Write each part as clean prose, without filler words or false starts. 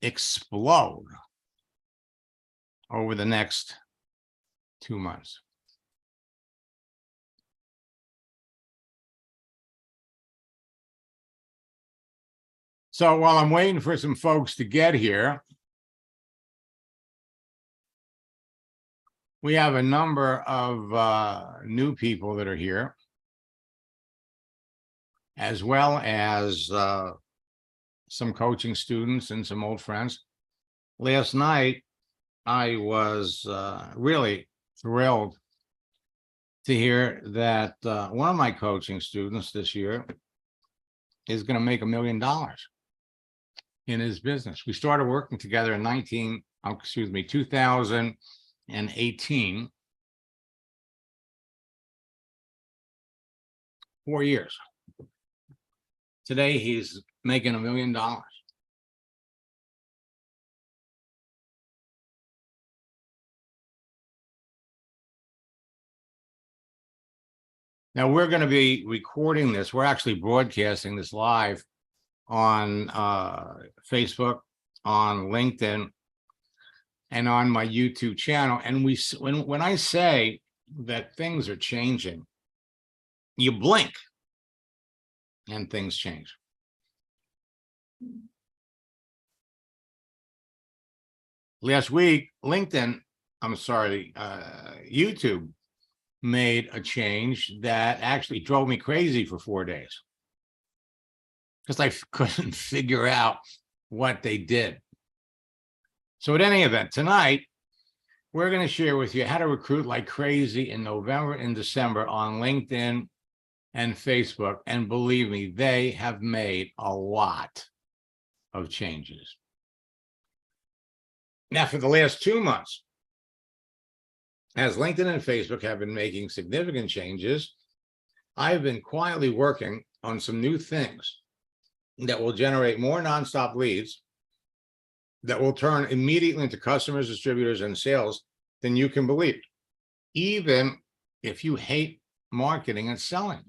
explode over the next 2 months. So while I'm waiting for some folks to get here, we have a number of new people that are here, as well as some coaching students and some old friends. Last night, I was really thrilled to hear that one of my coaching students this year is going to make $1 million in his business. We started working together in 2018, 4 years. Today, he's making $1 million. Now, we're going to be recording this. We're actually broadcasting this live on Facebook, on LinkedIn, and on my YouTube channel. And when I say that things are changing, you blink and things change. Last week, YouTube made a change that actually drove me crazy for 4 days because I couldn't figure out what they did. So at any event, tonight, we're going to share with you how to recruit like crazy in November and December on LinkedIn and Facebook. And believe me, they have made a lot of changes. Now, for the last 2 months, as LinkedIn and Facebook have been making significant changes, I've been quietly working on some new things that will generate more nonstop leads that will turn immediately into customers, distributors, and sales than you can believe, even if you hate marketing and selling.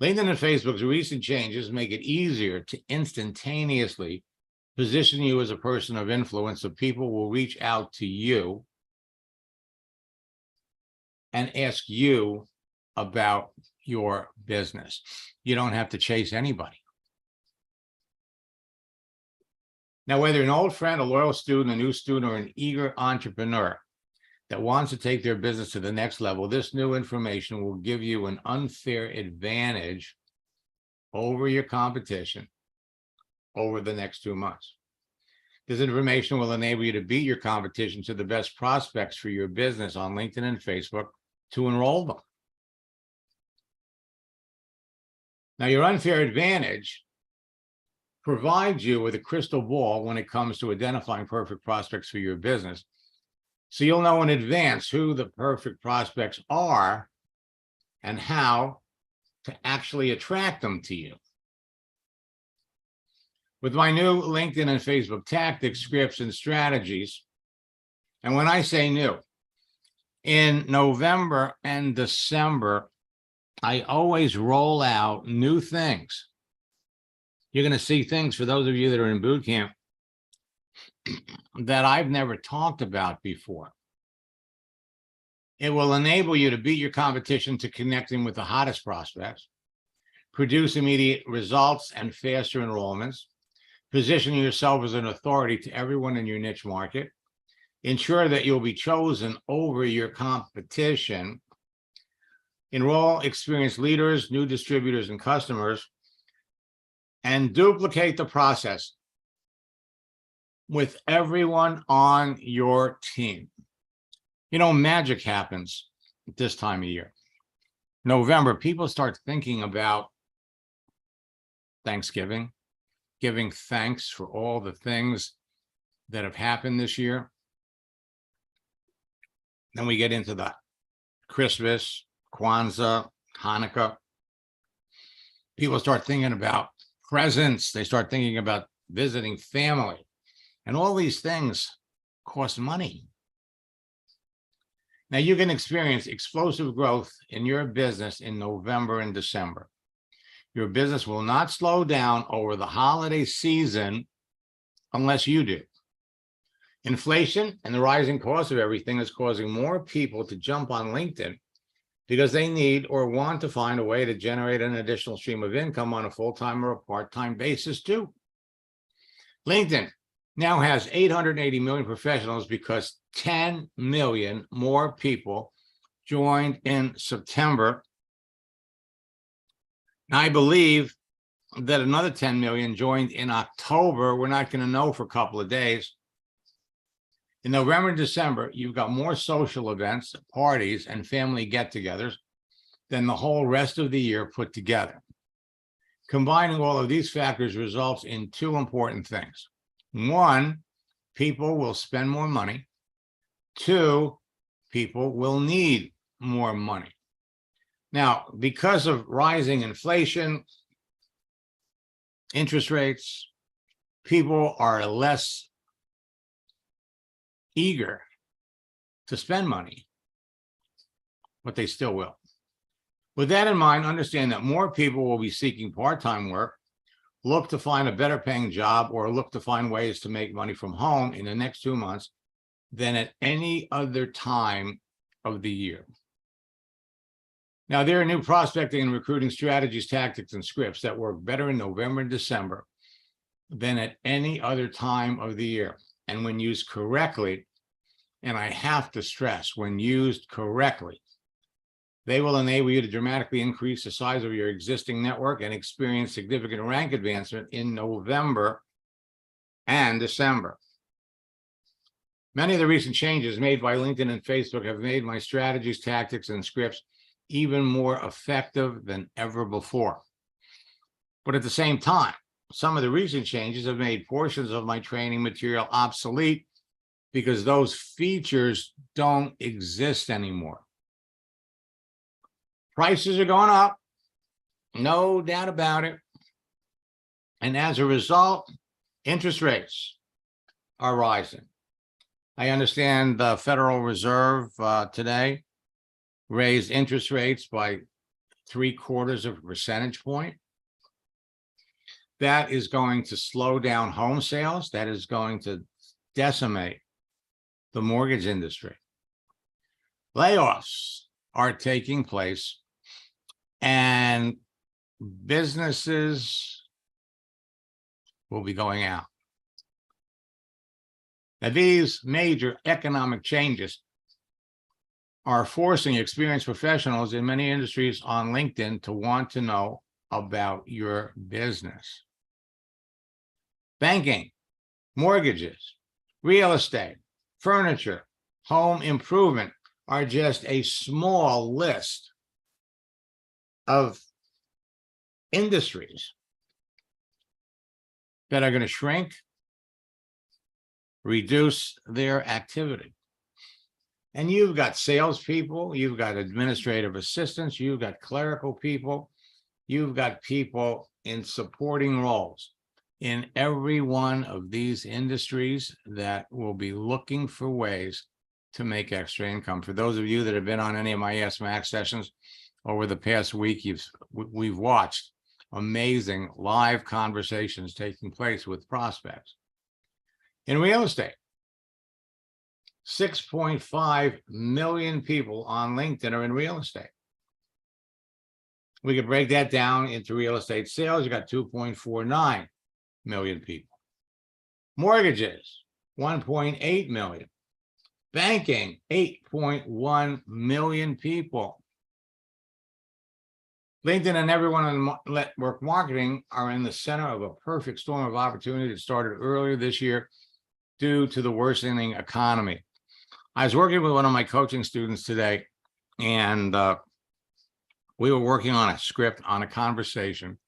LinkedIn and Facebook's recent changes make it easier to instantaneously position you as a person of influence, so people will reach out to you and ask you about your business. You don't have to chase anybody. Now, whether an old friend, a loyal student, a new student, or an eager entrepreneur that wants to take their business to the next level, this new information will give you an unfair advantage over your competition over the next 2 months. This information will enable you to beat your competition to the best prospects for your business on LinkedIn and Facebook to enroll them. Now, your unfair advantage provides you with a crystal ball when it comes to identifying perfect prospects for your business. So you'll know in advance who the perfect prospects are and how to actually attract them to you. With my new LinkedIn and Facebook tactics, scripts, and strategies, and when I say new, in November and December, I always roll out new things. You're going to see things, for those of you that are in boot camp, that I've never talked about before. It will enable you to beat your competition to connecting with the hottest prospects, produce immediate results and faster enrollments, position yourself as an authority to everyone in your niche market, ensure that you'll be chosen over your competition, enroll experienced leaders, new distributors, and customers, and duplicate the process with everyone on your team. You know, magic happens at this time of year. November, people start thinking about Thanksgiving, giving thanks for all the things that have happened this year. Then we get into the Christmas, Kwanzaa, Hanukkah. People start thinking about presents. They start thinking about visiting family. And all these things cost money. Now, you can experience explosive growth in your business in November and December. Your business will not slow down over the holiday season unless you do. Inflation and the rising cost of everything is causing more people to jump on LinkedIn because they need or want to find a way to generate an additional stream of income on a full-time or a part-time basis too. LinkedIn now has 880 million professionals because 10 million more people joined in September. Now, I believe that another 10 million joined in October. We're not going to know for a couple of days. In November and December, you've got more social events, parties, and family get-togethers than the whole rest of the year put together. Combining all of these factors results in two important things. One, people will spend more money. Two, people will need more money. Now, because of rising inflation, interest rates, people are less eager to spend money, but they still will. With that in mind, understand that more people will be seeking part-time work, look to find a better paying job, or look to find ways to make money from home in the next 2 months than at any other time of the year. Now, there are new prospecting and recruiting strategies, tactics, and scripts that work better in November and December than at any other time of the year. And when used correctly, and I have to stress, when used correctly, they will enable you to dramatically increase the size of your existing network and experience significant rank advancement in November and December. Many of the recent changes made by LinkedIn and Facebook have made my strategies, tactics, and scripts even more effective than ever before. But at the same time, some of the recent changes have made portions of my training material obsolete because those features don't exist anymore. Prices are going up, no doubt about it. And as a result, interest rates are rising. I understand the Federal Reserve today raised interest rates by 0.75 percentage point. That is going to slow down home sales. That is going to decimate the mortgage industry. Layoffs are taking place, and businesses will be going out. Now, these major economic changes are forcing experienced professionals in many industries on LinkedIn to want to know about your business. Banking, mortgages, real estate, furniture, home improvement are just a small list of industries that are going to shrink, reduce their activity. And you've got salespeople, you've got administrative assistants, you've got clerical people, you've got people in supporting roles in every one of these industries that will be looking for ways to make extra income. For those of you that have been on any of my Ask Max sessions over the past week, we've watched amazing live conversations taking place with prospects. In real estate, 6.5 million people on LinkedIn are in real estate. We could break that down into real estate sales. You got 2.49 million people. Mortgages, 1.8 million. Banking, 8.1 million people. LinkedIn and everyone in network marketing are in the center of a perfect storm of opportunity that started earlier this year due to the worsening economy. I was working with one of my coaching students today, and we were working on a script on a conversation.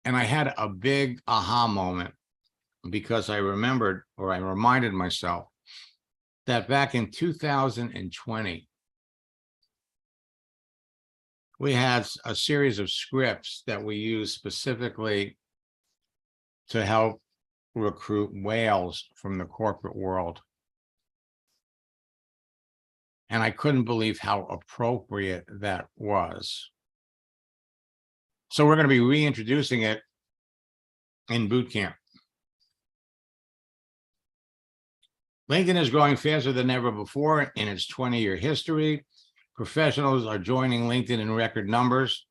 And I had a big aha moment because I reminded myself that back in 2020, we had a series of scripts that we used specifically to help recruit whales from the corporate world. And I couldn't believe how appropriate that was. So we're going to be reintroducing it in boot camp. LinkedIn is growing faster than ever before in its 20-year history. Professionals are joining LinkedIn in record numbers,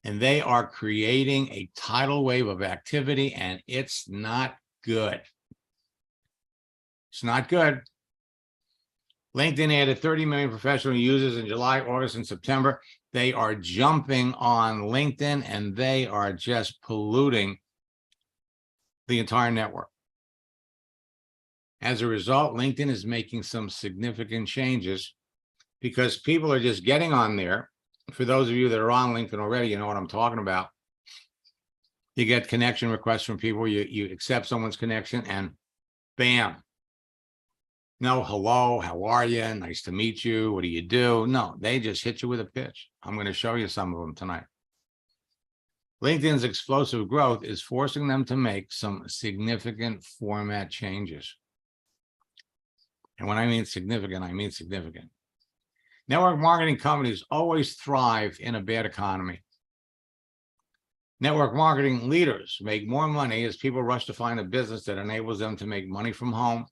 and they are creating a tidal wave of activity, and it's not good. It's not good. LinkedIn added 30 million professional users in July, August, and September. They are jumping on LinkedIn, and they are just polluting the entire network. As a result, LinkedIn is making some significant changes because people are just getting on there. For those of you that are on LinkedIn already, you know what I'm talking about. You get connection requests from people, you accept someone's connection, and bam. No, hello, how are you? Nice to meet you. What do you do? No, they just hit you with a pitch. I'm going to show you some of them tonight. LinkedIn's explosive growth is forcing them to make some significant format changes. And when I mean significant, I mean significant. Network marketing companies always thrive in a bad economy. Network marketing leaders make more money as people rush to find a business that enables them to make money from home.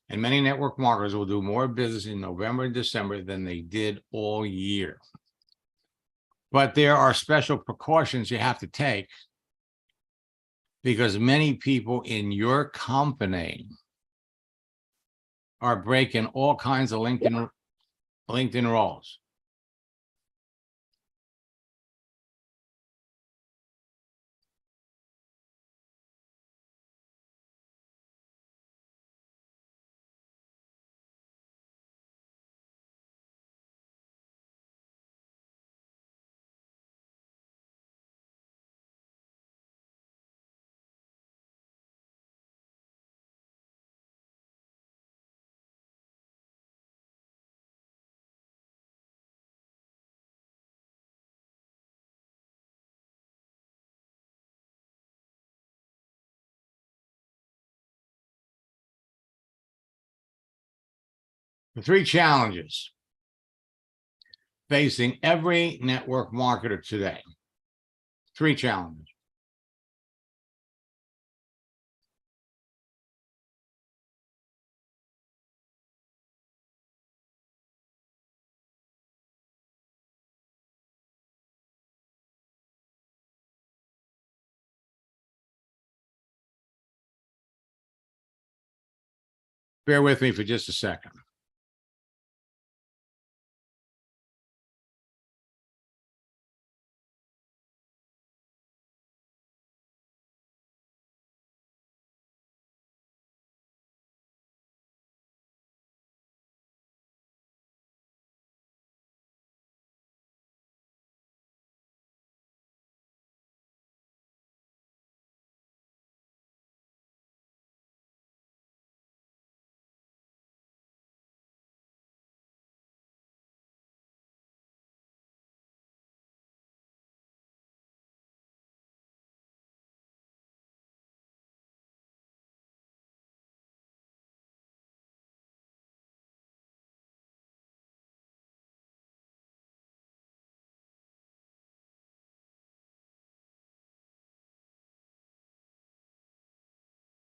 And many network marketers will do more business in November and December than they did all year. But there are special precautions you have to take because many people in your company are breaking all kinds of LinkedIn rules. The three challenges facing every network marketer today. Three challenges. Bear with me for just a second.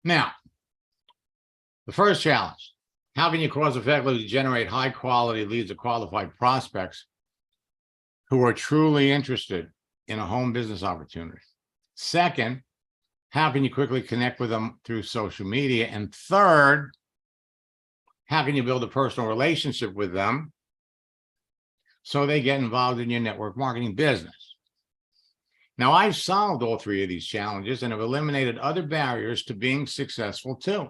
Now, the first challenge, how can you cost effectively generate high quality leads of qualified prospects who are truly interested in a home business opportunity? Second, how can you quickly connect with them through social media? And third, how can you build a personal relationship with them so they get involved in your network marketing business? Now, I've solved all three of these challenges and have eliminated other barriers to being successful too.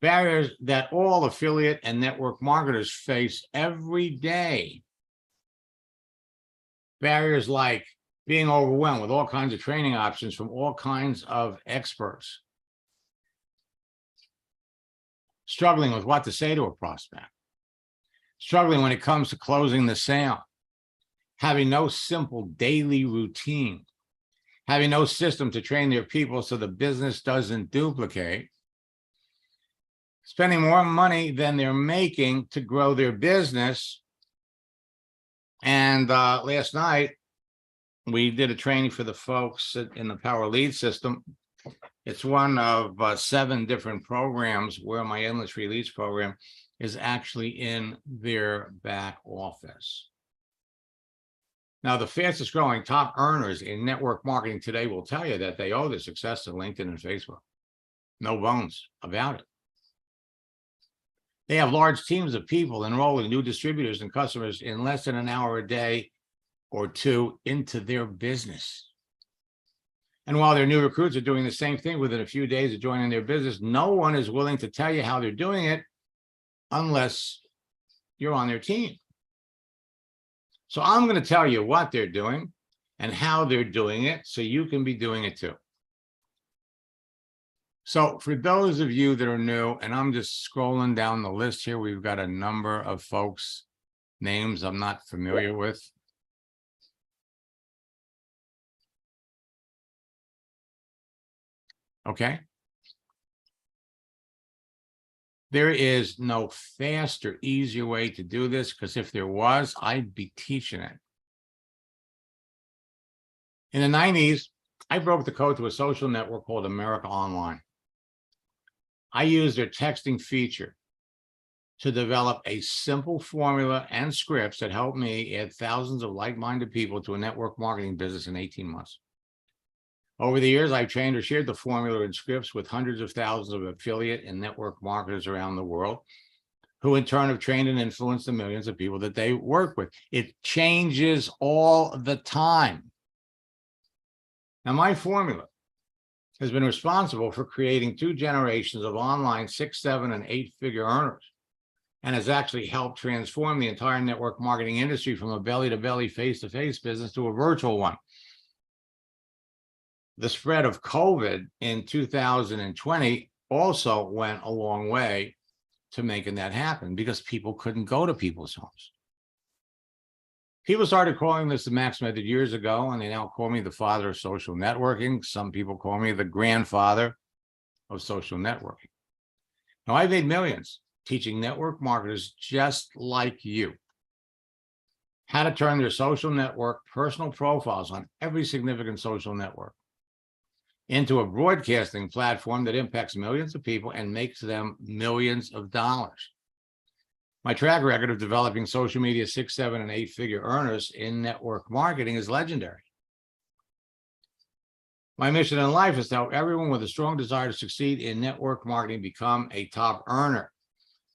Barriers that all affiliate and network marketers face every day. Barriers like being overwhelmed with all kinds of training options from all kinds of experts. Struggling with what to say to a prospect. Struggling when it comes to closing the sale. Having no simple daily routine. Having no system to train their people so the business doesn't duplicate. Spending more money than they're making to grow their business And last night, we did a training for the folks in the Power Lead system. It's one of 7 different programs where my Endless Release program is actually in their back office. Now, the fastest growing top earners in network marketing today will tell you that they owe their success to LinkedIn and Facebook. No bones about it. They have large teams of people enrolling new distributors and customers in less than an hour a day or 2 into their business. And while their new recruits are doing the same thing within a few days of joining their business, no one is willing to tell you how they're doing it unless you're on their team. So I'm going to tell you what they're doing and how they're doing it so you can be doing it too. So for those of you that are new, and I'm just scrolling down the list here, we've got a number of folks' names I'm not familiar with. Okay. There is no faster, easier way to do this, because if there was, I'd be teaching it. In the 90s, I broke the code to a social network called America Online. I used their texting feature to develop a simple formula and scripts that helped me add thousands of like-minded people to a network marketing business in 18 months. Over the years, I've trained or shared the formula and scripts with hundreds of thousands of affiliate and network marketers around the world, who in turn have trained and influenced the millions of people that they work with. It changes all the time. Now, my formula has been responsible for creating 2 generations of online 6, 7, and 8-figure earners, and has actually helped transform the entire network marketing industry from a belly-to-belly, face-to-face business to a virtual one. The spread of COVID in 2020 also went a long way to making that happen, because people couldn't go to people's homes. People started calling this the Max Method years ago, and they now call me the father of social networking. Some people call me the grandfather of social networking. Now, I've made millions teaching network marketers just like you how to turn their social network personal profiles on every significant social network into a broadcasting platform that impacts millions of people and makes them millions of dollars. My track record of developing social media 6, 7, and 8-figure earners in network marketing is legendary. My mission in life is to help everyone with a strong desire to succeed in network marketing become a top earner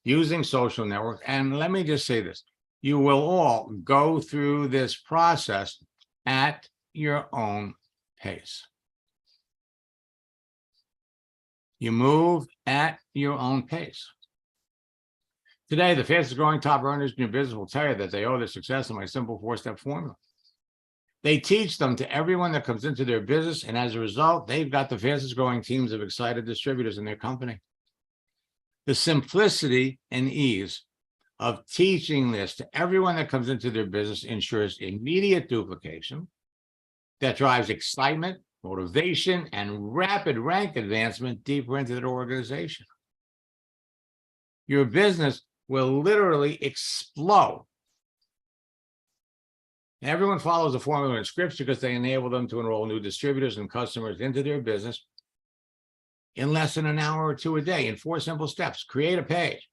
using social networks. And let me just say this, you will all go through this process at your own pace. You move at your own pace. Today, the fastest growing top earners in your business will tell you that they owe their success to my simple 4-step formula. They teach them to everyone that comes into their business, and as a result, they've got the fastest growing teams of excited distributors in their company. The simplicity and ease of teaching this to everyone that comes into their business ensures immediate duplication that drives excitement, motivation, and rapid rank advancement deeper into their organization. Your business will literally explode. Everyone follows the formula and scripts because they enable them to enroll new distributors and customers into their business in less than an hour or 2 a day in 4 simple steps. Create a page.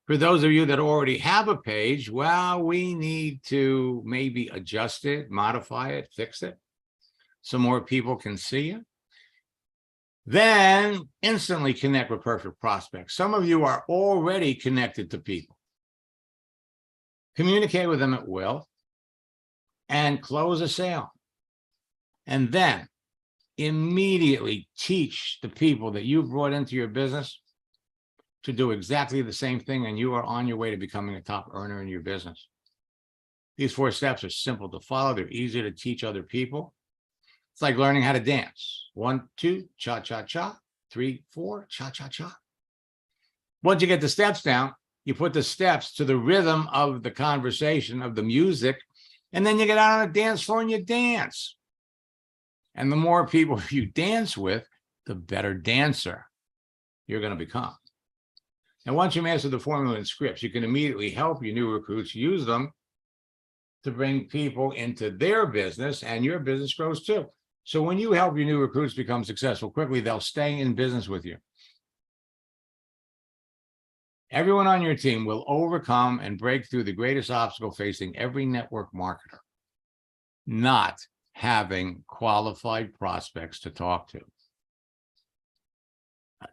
For those of you that already have a page, well, we need to maybe adjust it, modify it, fix it, so more people can see it. Then instantly connect with perfect prospects. Some of you are already connected to people. Communicate with them at will and close a sale. And then immediately teach the people that you brought into your business to do exactly the same thing, and you are on your way to becoming a top earner in your business. These 4 steps are simple to follow. They're easy to teach other people. It's like learning how to dance. 1, 2, cha-cha-cha. 3, 4, cha-cha-cha. Once you get the steps down, you put the steps to the rhythm of the conversation, of the music, and then you get out on a dance floor and you dance. And the more people you dance with, the better dancer you're going to become. And once you master the formula and scripts, you can immediately help your new recruits use them to bring people into their business, and your business grows too. So when you help your new recruits become successful quickly, they'll stay in business with you. Everyone on your team will overcome and break through the greatest obstacle facing every network marketer: not having qualified prospects to talk to.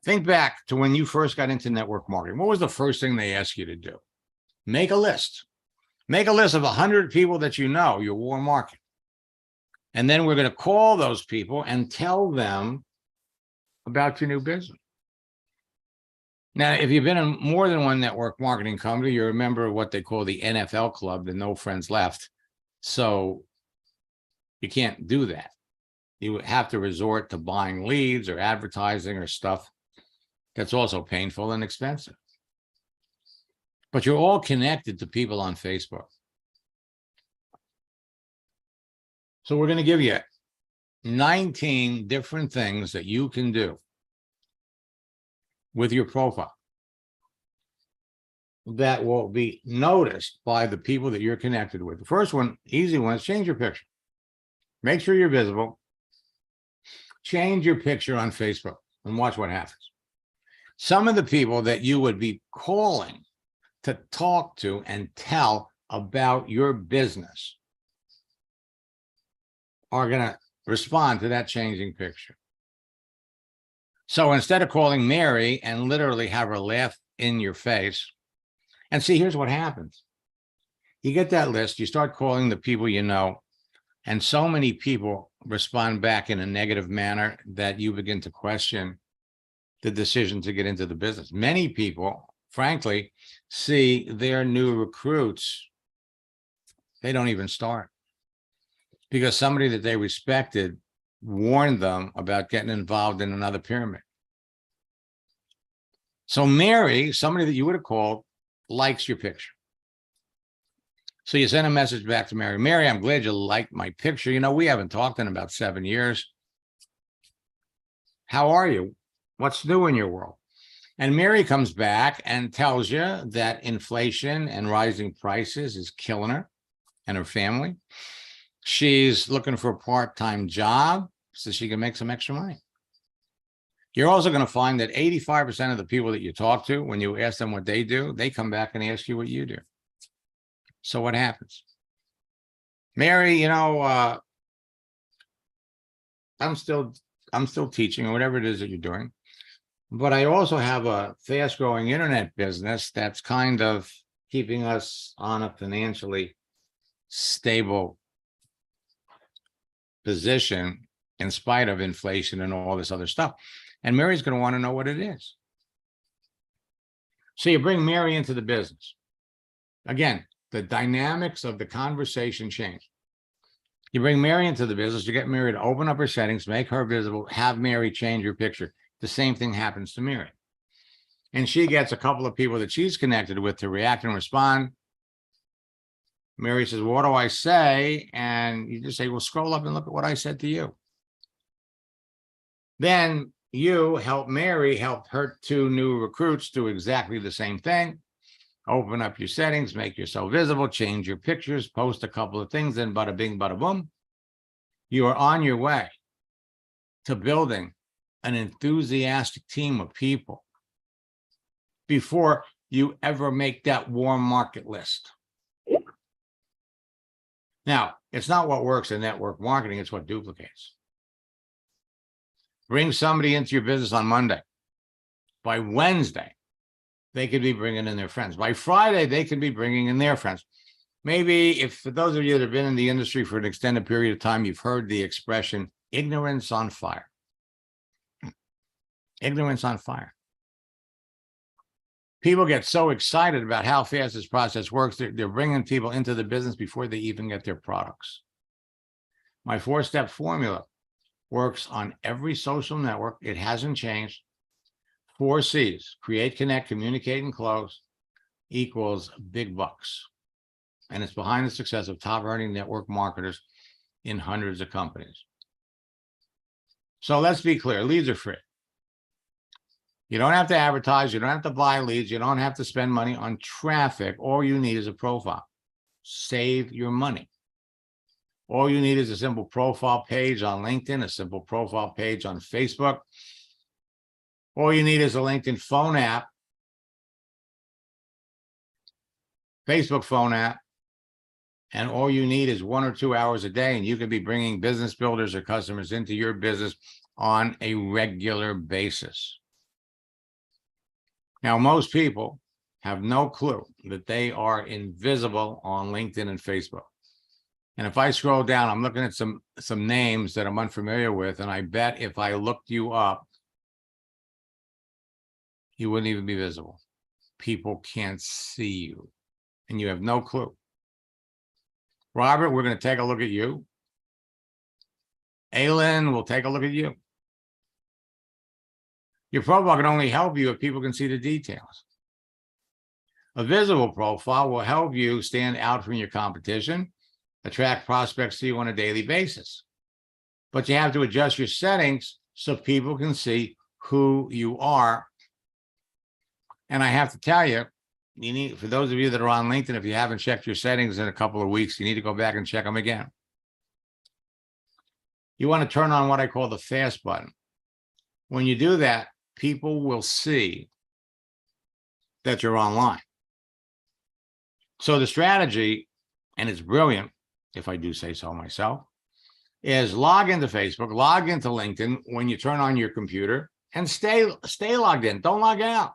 Think back to when you first got into network marketing. What was the first thing they asked you to do? Make a list. Make a list of 100 people that you know, your warm market. And then we're going to call those people and tell them about your new business. Now, if you've been in more than one network marketing company, you remember what they call the NFL club, the no friends left. So you can't do that. You have to resort to buying leads or advertising or stuff that's also painful and expensive. But you're all connected to people on Facebook. So we're going to give you 19 different things that you can do with your profile that will be noticed by the people that you're connected with. The first one, easy one, is change your picture. Make sure you're visible. Change your picture on Facebook and watch what happens. Some of the people that you would be calling to talk to and tell about your business are going to respond to that changing picture. So instead of calling Mary and literally have her laugh in your face, and see, here's what happens. You get that list, you start calling the people you know, and so many people respond back in a negative manner that you begin to question the decision to get into the business. Many people, frankly, see their new recruits, they don't even start because somebody that they respected warned them about getting involved in another pyramid. So Mary, somebody that you would have called, likes your picture. So you send a message back to Mary. Mary, I'm glad you liked my picture. You know, we haven't talked in about 7 years. How are you? What's new in your world? And Mary comes back and tells you that inflation and rising prices is killing her and her family. She's looking for a part-time job so she can make some extra money. You're also going to find that 85% of the people that you talk to, when you ask them what they do, they come back and ask you what you do. So what happens? Mary, you know, I'm still teaching or whatever it is that you're doing, but I also have a fast growing internet business that's kind of keeping us on a financially stable position in spite of inflation and all this other stuff. And Mary's going to want to know what it is. So you bring Mary into the business. Again, the dynamics of the conversation change. You bring Mary into the business, you get Mary to open up her settings, make her visible, have Mary change your picture. The same thing happens to Mary. And she gets a couple of people that she's connected with to react and respond. Mary says, what do I say? And you just say, well, scroll up and look at what I said to you. Then you help Mary help her 2 new recruits do exactly the same thing. Open up your settings, make yourself visible, change your pictures, post a couple of things, then bada bing, bada boom. You are on your way to building an enthusiastic team of people before you ever make that warm market list. Now, it's not what works in network marketing, it's what duplicates. Bring somebody into your business on Monday. By Wednesday, they could be bringing in their friends. By Friday, they could be bringing in their friends. Maybe if for those of you that have been in the industry for an extended period of time, you've heard the expression ignorance on fire. Ignorance on fire. People get so excited about how fast this process works. They're bringing people into the business before they even get their products. My 4-step formula works on every social network. It hasn't changed. 4 C's, create, connect, communicate, and close, equals big bucks. And it's behind the success of top earning network marketers in hundreds of companies. So let's be clear, leads are free. You don't have to advertise, you don't have to buy leads, you don't have to spend money on traffic. All you need is a profile. save your money. All you need is a simple profile page on LinkedIn, a simple profile page on Facebook. All you need is a LinkedIn phone app, Facebook phone app, and all you need is 1 or 2 hours a day, and you can be bringing business builders or customers into your business on a regular basis. Now, most people have no clue that they are invisible on LinkedIn and Facebook. And if I scroll down, I'm looking at some names that I'm unfamiliar with, and I bet if I looked you up, you wouldn't even be visible. People can't see you, and you have no clue. Robert, we're going to take a look at you. Aylin, we'll take a look at you. Your profile can only help you if people can see the details. A visible profile will help you stand out from your competition, attract prospects to you on a daily basis. But you have to adjust your settings so people can see who you are. And I have to tell you, for those of you that are on LinkedIn, if you haven't checked your settings in a couple of weeks, you need to go back and check them again. You want to turn on what I call the fast button. When you do that, people will see that you're online. So the strategy, and it's brilliant, if I do say so myself, is log into Facebook, log into LinkedIn when you turn on your computer, and stay logged in. Don't log out.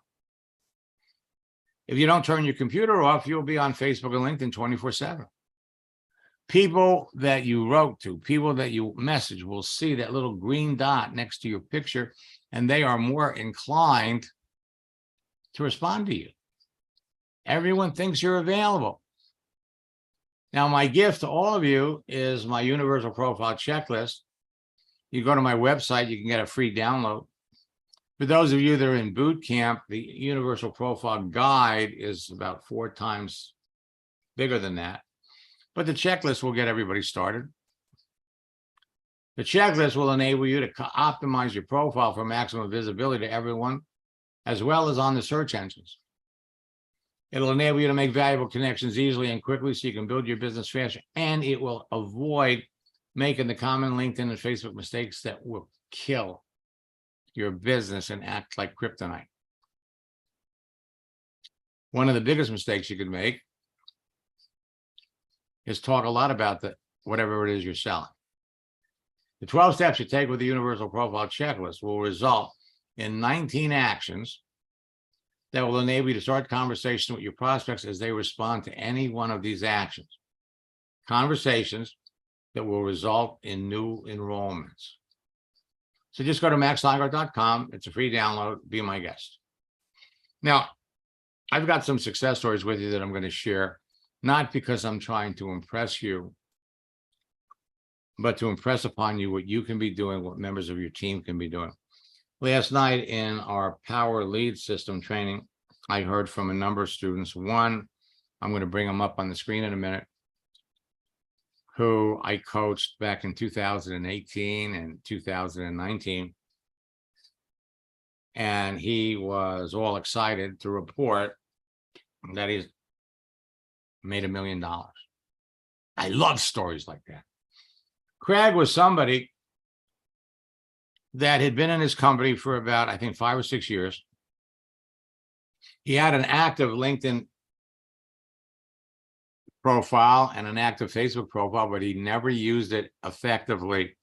If you don't turn your computer off, you'll be on Facebook and LinkedIn 24/7. People that you wrote to, people that you message will see that little green dot next to your picture, and they are more inclined to respond to you. Everyone thinks you're available. Now, my gift to all of you is my universal profile checklist. You go to my website, you can get a free download. For those of you that are in boot camp, the universal profile guide is about 4 times bigger than that. But the checklist will get everybody started. The checklist will enable you to optimize your profile for maximum visibility to everyone, as well as on the search engines. It'll enable you to make valuable connections easily and quickly so you can build your business faster, and it will avoid making the common LinkedIn and Facebook mistakes that will kill your business and act like kryptonite. One of the biggest mistakes you could make is talk a lot about whatever it is you're selling. The 12 steps you take with the universal profile checklist will result in 19 actions that will enable you to start conversation with your prospects as they respond to any one of these actions. Conversations that will result in new enrollments. So just go to maxleingart.com. It's a free download. Be my guest. Now, I've got some success stories with you that I'm going to share, not because I'm trying to impress you, but to impress upon you what you can be doing, what members of your team can be doing. Last night in our Power Lead System training, I heard from a number of students. One, I'm going to bring them up on the screen in a minute, who I coached back in 2018 and 2019. And he was all excited to report that he's made $1 million. I love stories like that. Craig was somebody that had been in his company for about, I think, 5 or 6 years. He had an active LinkedIn profile and an active Facebook profile, but he never used it effectively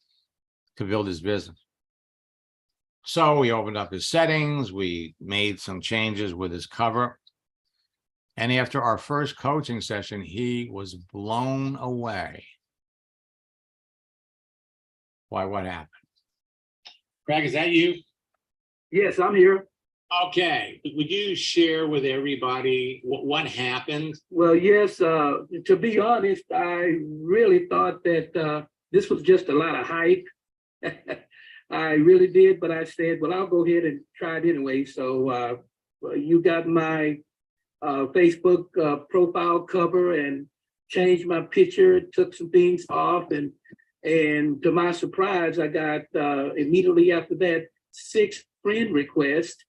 to build his business. So we opened up his settings. We made some changes with his cover. And after our first coaching session, he was blown away by what happened. Craig, is that you? Yes, I'm here. Okay. Would you share with everybody what happened? Well, yes, to be honest, I really thought that this was just a lot of hype. I really did, but I said, well, I'll go ahead and try it anyway. So you got my Facebook profile cover and changed my picture, took some things off, and to my surprise, I got immediately after that 6 friend requests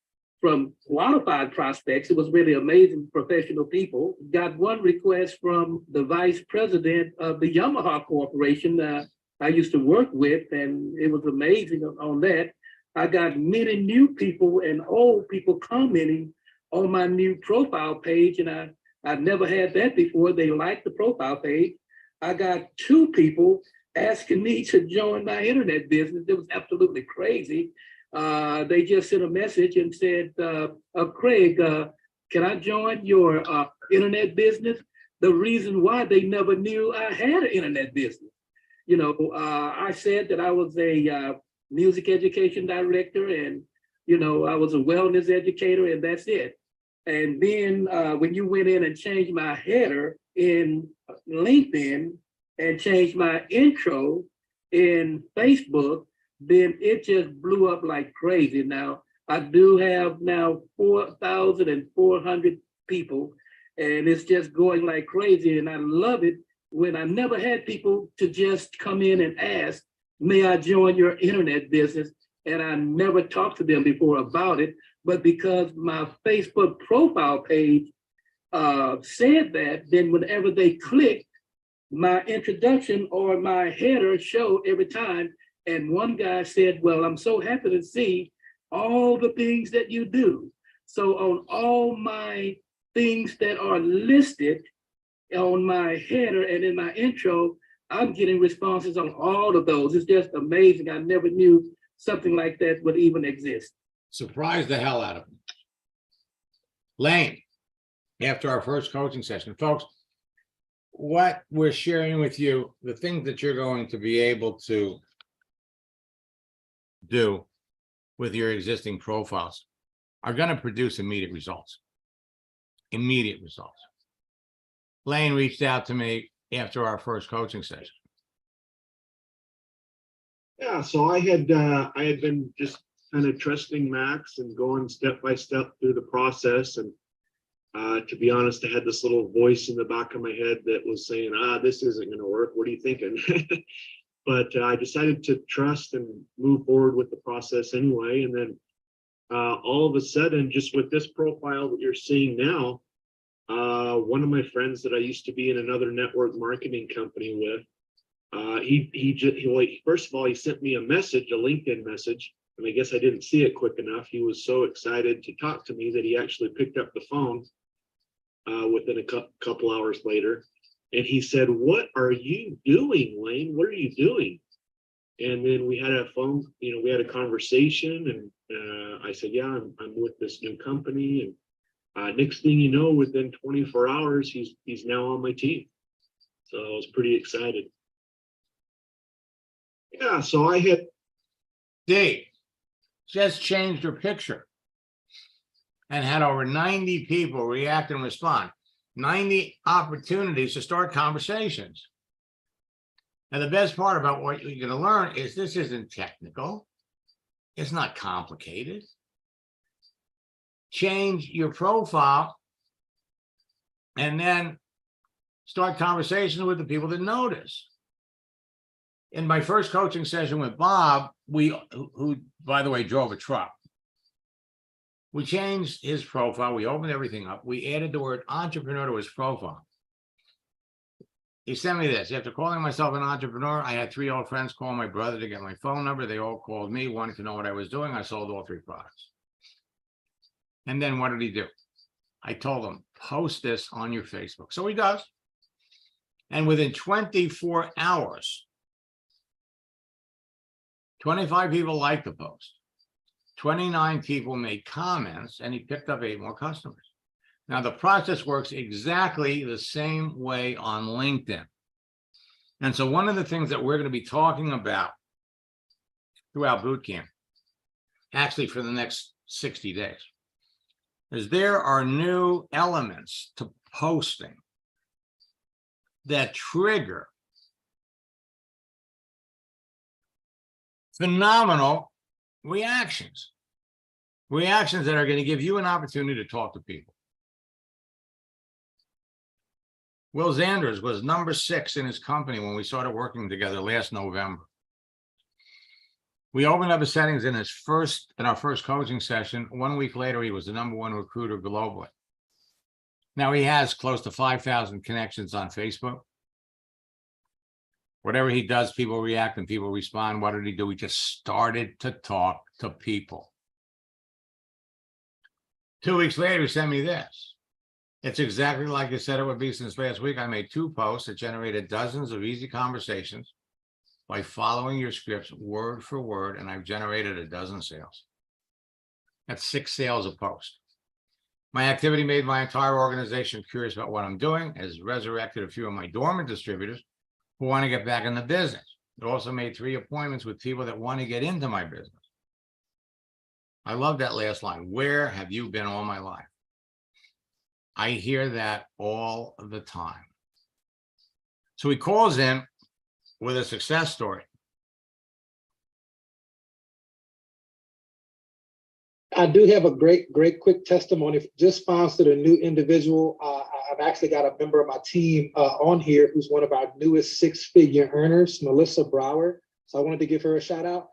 from qualified prospects. It was really amazing professional people. Got one request from the vice president of the Yamaha Corporation I used to work with, and it was amazing on that. I got many new people and old people commenting on my new profile page, and I never had that before. They liked the profile page. I got 2 people asking me to join my internet business. It was absolutely crazy. They just sent a message and said, Craig, can I join your internet business? The reason why they never knew I had an internet business. You know, I said that I was a music education director, and, you know, I was a wellness educator, and that's it. And then when you went in and changed my header in LinkedIn and changed my intro in Facebook, then it just blew up like crazy. Now, I do have now 4,400 people, and it's just going like crazy. And I love it when I never had people to just come in and ask, may I join your internet business? And I never talked to them before about it, but because my Facebook profile page said that, then whenever they click, my introduction or my header showed every time. And one guy said, well, I'm so happy to see all the things that you do. So on all my things that are listed on my header and in my intro, I'm getting responses on all of those. It's just amazing. I never knew something like that would even exist. Surprised the hell out of me. Lane, after our first coaching session, folks, what we're sharing with you, the things that you're going to be able to do with your existing profiles are going to produce immediate results. Immediate results. Lane reached out to me after our first coaching session. Yeah, so I had been just kind of trusting Max and going step by step through the process. And to be honest, I had this little voice in the back of my head that was saying, this isn't going to work. What are you thinking? But I decided to trust and move forward with the process anyway. And then all of a sudden, just with this profile that you're seeing now, one of my friends that I used to be in another network marketing company with, first of all, he sent me a message, a LinkedIn message, and I guess I didn't see it quick enough. He was so excited to talk to me that he actually picked up the phone within a couple hours later. And he said, what are you doing, Lane? What are you doing? And then we had we had a conversation, and I said, yeah, I'm with this new company. And next thing you know, within 24 hours, he's now on my team. So I was pretty excited. Yeah, so I had Dave just changed her picture and had over 90 people react and respond. 90 opportunities to start conversations. And the best part about what you're going to learn is this isn't technical. It's not complicated. Change your profile and then start conversations with the people that notice. In my first coaching session with Bob, who by the way drove a truck, we changed his profile. We opened everything up. We added the word entrepreneur to his profile. He sent me this. After calling myself an entrepreneur, I had 3 old friends call my brother to get my phone number. They all called me, wanting to know what I was doing. I sold all 3 products. And then what did he do? I told him, post this on your Facebook. So he does. And within 24 hours, 25 people liked the post. 29 people made comments, and he picked up 8 more customers. Now, the process works exactly the same way on LinkedIn. And so one of the things that we're going to be talking about throughout boot camp, actually for the next 60 days, is there are new elements to posting that trigger phenomenal reactions that are going to give you an opportunity to talk to people. Will Zanders was number 6 in his company when we started working together last November. We opened up his settings in our first coaching session. 1 week later, he was the #1 recruiter globally. Now he has close to 5,000 connections on Facebook. Whatever he does, people react and people respond. What did he do? He just started to talk to people. 2 weeks later, he sent me this. It's exactly like I said it would be. Since last week, I made 2 posts that generated dozens of easy conversations by following your scripts word for word, and I've generated a dozen sales. That's 6 sales a post. My activity made my entire organization curious about what I'm doing, has resurrected a few of my dormant distributors who want to get back in the business. It also made 3 appointments with people that want to get into my business. I love that last line. Where have you been all my life? I hear that all the time. So he calls in with a success story. I do have a great quick testimony. Just sponsored a new individual. I've actually got a member of my team on here who's one of our newest 6-figure earners, Melissa Brower. So I wanted to give her a shout out.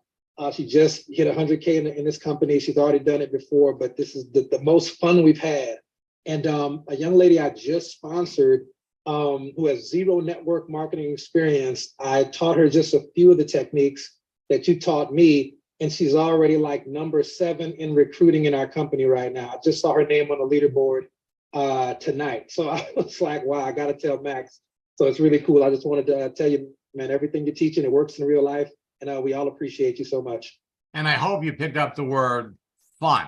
She just hit 100K in this company. She's already done it before, but this is the most fun we've had. And a young lady I just sponsored who has 0 network marketing experience. I taught her just a few of the techniques that you taught me, and she's already like #7 in recruiting in our company right now. I just saw her name on the leaderboard tonight. So I was like, wow, I got to tell Max. So it's really cool. I just wanted to tell you, man, everything you're teaching, it works in real life. And we all appreciate you so much. And I hope you picked up the word fun.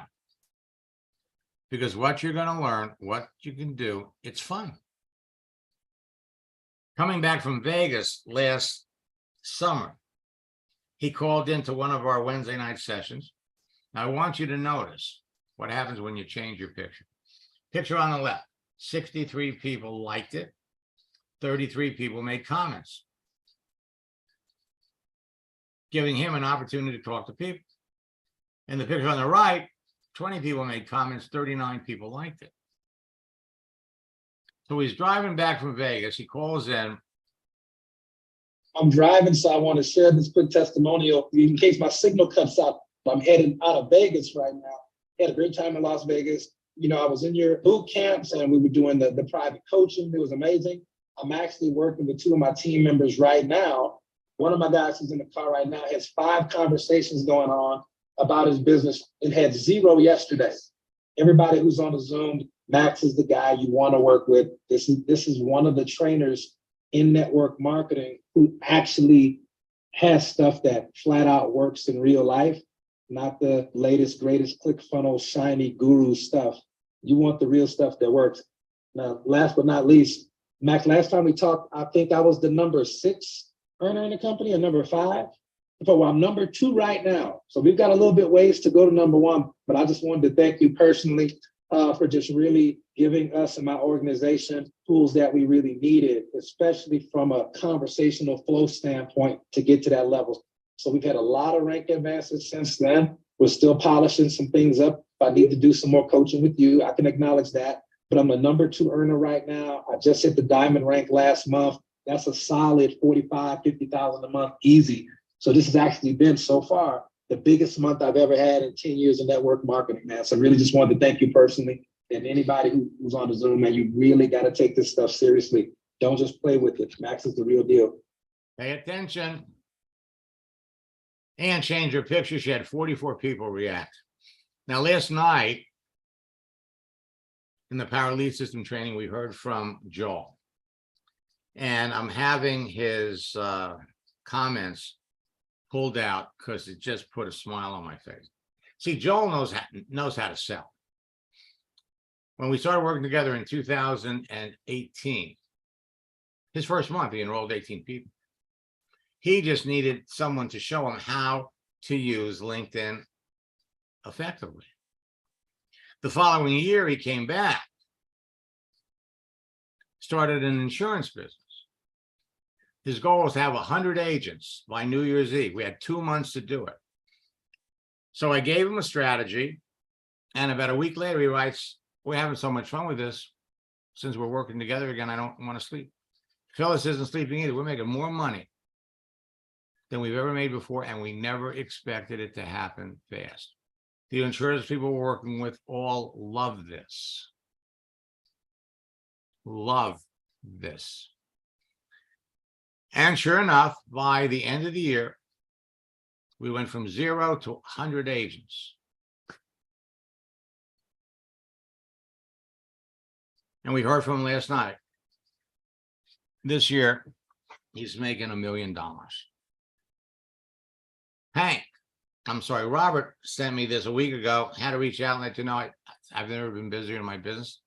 Because what you're going to learn, what you can do, it's fun. Coming back from Vegas last summer, he called into one of our Wednesday night sessions. Now, I want you to notice what happens when you change your picture. Picture on the left, 63 people liked it. 33 people made comments, giving him an opportunity to talk to people. And the picture on the right, 20 people made comments, 39 people liked it. So he's driving back from Vegas. He calls in. I'm driving, so I want to share this quick testimonial in case my signal cuts out. I'm heading out of Vegas right now. Had a great time in Las Vegas. You know, I was in your boot camps and we were doing the private coaching. It was amazing. I'm actually working with 2 of my team members right now. One of my guys who's in the car right now has 5 conversations going on about his business and had 0 yesterday. Everybody who's on the Zoom, Max is the guy you want to work with. This is one of the trainers in network marketing who actually has stuff that flat out works in real life, not the latest, greatest ClickFunnels, shiny guru stuff. You want the real stuff that works. Now, last but not least, Max, last time we talked, I think I was the #6 earner in the company, or #5. Well, I'm #2 right now. So we've got a little bit ways to go to #1, but I just wanted to thank you personally for just really giving us and my organization tools that we really needed, especially from a conversational flow standpoint to get to that level. So we've had a lot of rank advances since then. We're still polishing some things up. If I need to do some more coaching with you, I can acknowledge that. But I'm a #2 earner right now. I just hit the diamond rank last month. That's a solid 45, 50,000 a month, easy. So this has actually been so far the biggest month I've ever had in 10 years of network marketing, man. So I really just wanted to thank you personally. And anybody who's on the Zoom, man, you really got to take this stuff seriously. Don't just play with it. Max is the real deal. Pay attention. And change your picture. She had 44 people react. Now, last night in the Power Lead System training, we heard from Joel. And I'm having his comments pulled out because it just put a smile on my face. See, Joel knows how to sell. When we started working together in 2018, his first month, he enrolled 18 people. He just needed someone to show him how to use LinkedIn effectively. The following year, he came back, started an insurance business. His goal was to have 100 agents by New Year's Eve. We had 2 months to do it. So I gave him a strategy. And about a week later, he writes, "We're having so much fun with this. Since we're working together again, I don't want to sleep." Phyllis isn't sleeping either. We're making more money than we've ever made before, and we never expected it to happen fast. The insurance people we're working with all love this. Love this. And sure enough, by the end of the year, we went from 0 to 100 agents. And we heard from him last night. This year, he's making $1 million. Robert sent me this a week ago, had to reach out and let you know I've never been busier in my business.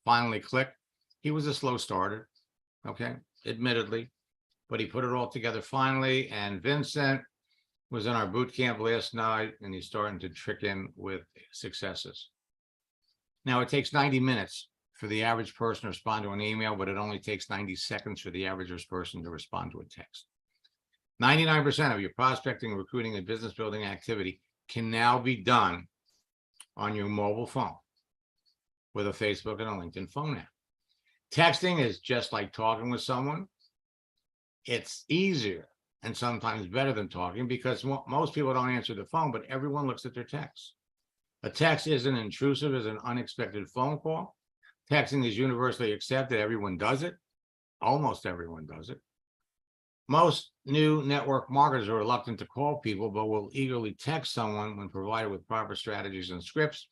Finally clicked. He was a slow starter, okay, admittedly, but he put it all together finally. And Vincent was in our boot camp last night, and he's starting to trick in with successes. Now, it takes 90 minutes for the average person to respond to an email, but it only takes 90 seconds for the average person to respond to a text. 99% of your prospecting, recruiting, and business building activity can now be done on your mobile phone with a Facebook and a LinkedIn phone app. Texting is just like talking with someone. It's easier and sometimes better than talking because most people don't answer the phone, but everyone looks at their texts. A text isn't intrusive as an unexpected phone call. Texting is universally accepted. Everyone does it. Almost everyone does it. Most new network marketers are reluctant to call people, but will eagerly text someone when provided with proper strategies and scripts.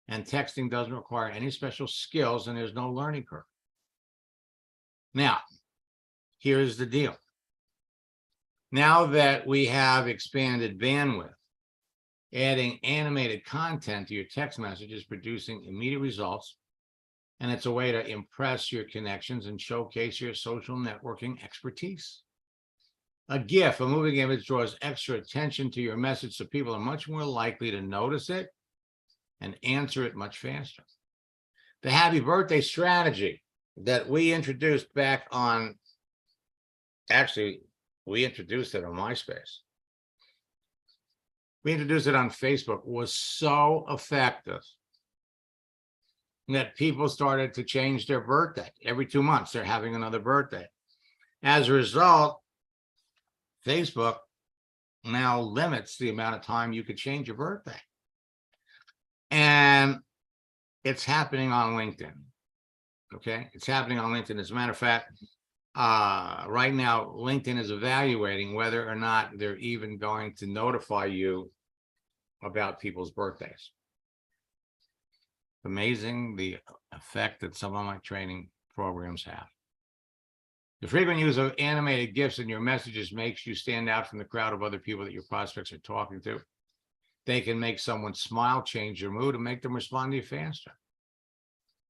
And texting doesn't require any special skills, and there's no learning curve. Now, here's the deal. Now that we have expanded bandwidth, adding animated content to your text messages, producing immediate results, and it's a way to impress your connections and showcase your social networking expertise. A GIF, a moving image, draws extra attention to your message, so people are much more likely to notice it and answer it much faster. The happy birthday strategy that we introduced back on, actually, we introduced it on MySpace. We introduced it on Facebook, was so effective that people started to change their birthday. Every 2 months, they're having another birthday. As a result, Facebook now limits the amount of time you could change your birthday. And it's happening on LinkedIn. Okay, it's happening on LinkedIn. As a matter of fact, right now, LinkedIn is evaluating whether or not they're even going to notify you about people's birthdays. Amazing the effect that some of my training programs have. The frequent use of animated GIFs in your messages makes you stand out from the crowd of other people that your prospects are talking to. They can make someone smile, change their mood, and make them respond to you faster.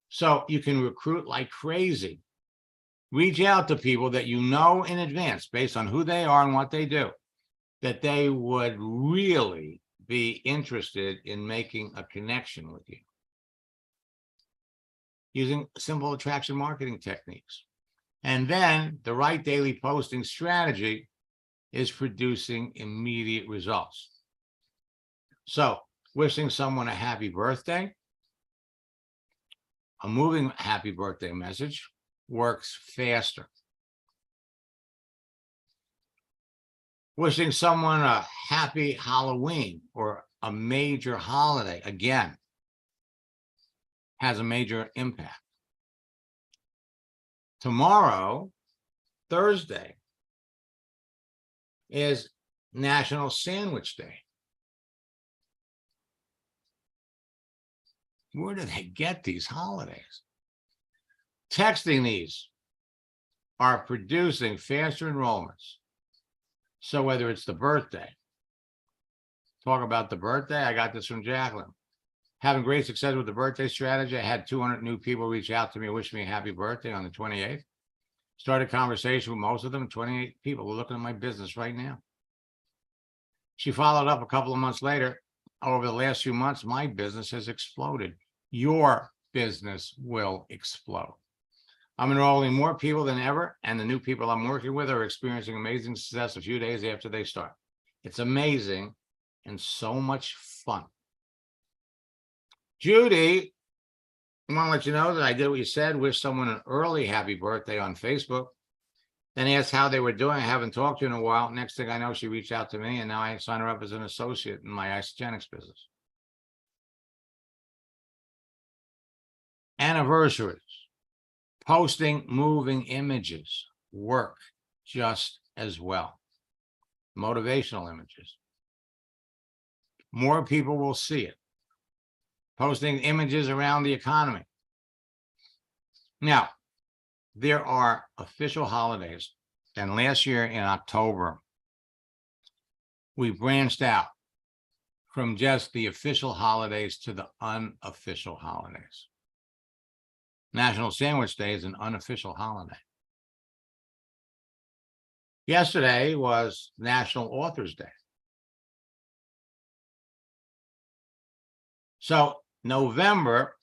So you can recruit like crazy. Reach out to people that you know in advance, based on who they are and what they do, that they would really be interested in making a connection with you. Using simple attraction marketing techniques. And then the right daily posting strategy is producing immediate results. So wishing someone a happy birthday, a moving happy birthday message works faster. Wishing someone a happy Halloween or a major holiday, again, has a major impact. Tomorrow, Thursday, is National Sandwich Day. Where do they get these holidays? Texting these are producing faster enrollments. So whether it's the birthday, talk about the birthday, I got this from Jacqueline. Having great success with the birthday strategy, I had 200 new people reach out to me, wish me a happy birthday on the 28th. Started a conversation with most of them. 28 people are looking at my business right now. She followed up a couple of months later. Over the last few months, my business has exploded. Your business will explode. I'm enrolling more people than ever, and the new people I'm working with are experiencing amazing success a few days after they start. It's amazing and so much fun. Judy, I want to let you know that I did what you said, wish someone an early happy birthday on Facebook. Then asked how they were doing. I haven't talked to her in a while. Next thing I know, she reached out to me and now I sign her up as an associate in my Isogenics business. Anniversaries, posting moving images work just as well. Motivational images. More people will see it. Posting images around the economy. Now, there are official holidays, and last year in October, we branched out from just the official holidays to the unofficial holidays. National Sandwich Day is an unofficial holiday. Yesterday was National Authors Day. So November,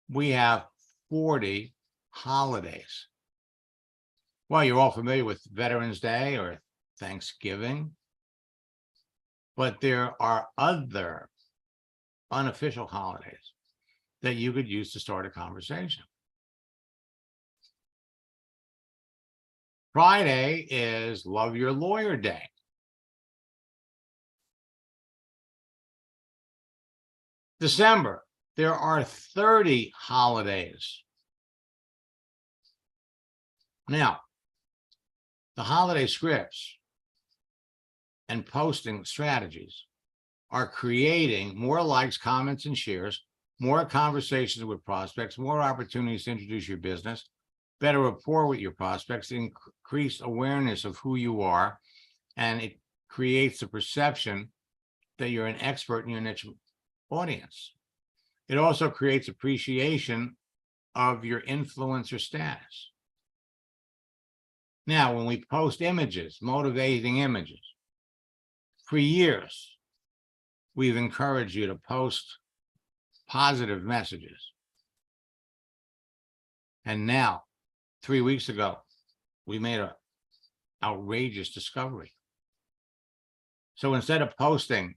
we have 40 holidays. Well, you're all familiar with Veterans Day or Thanksgiving, but there are other unofficial holidays that you could use to start a conversation. Friday is Love Your Lawyer Day. December, there are 30 holidays. Now, the holiday scripts and posting strategies are creating more likes, comments, and shares, more conversations with prospects, more opportunities to introduce your business, better rapport with your prospects, increase awareness of who you are, and it creates a perception that you're an expert in your niche audience. It also creates appreciation of your influencer status. Now, when we post images, motivating images, for years, we've encouraged you to post positive messages. And now, 3 weeks ago, we made an outrageous discovery. So instead of posting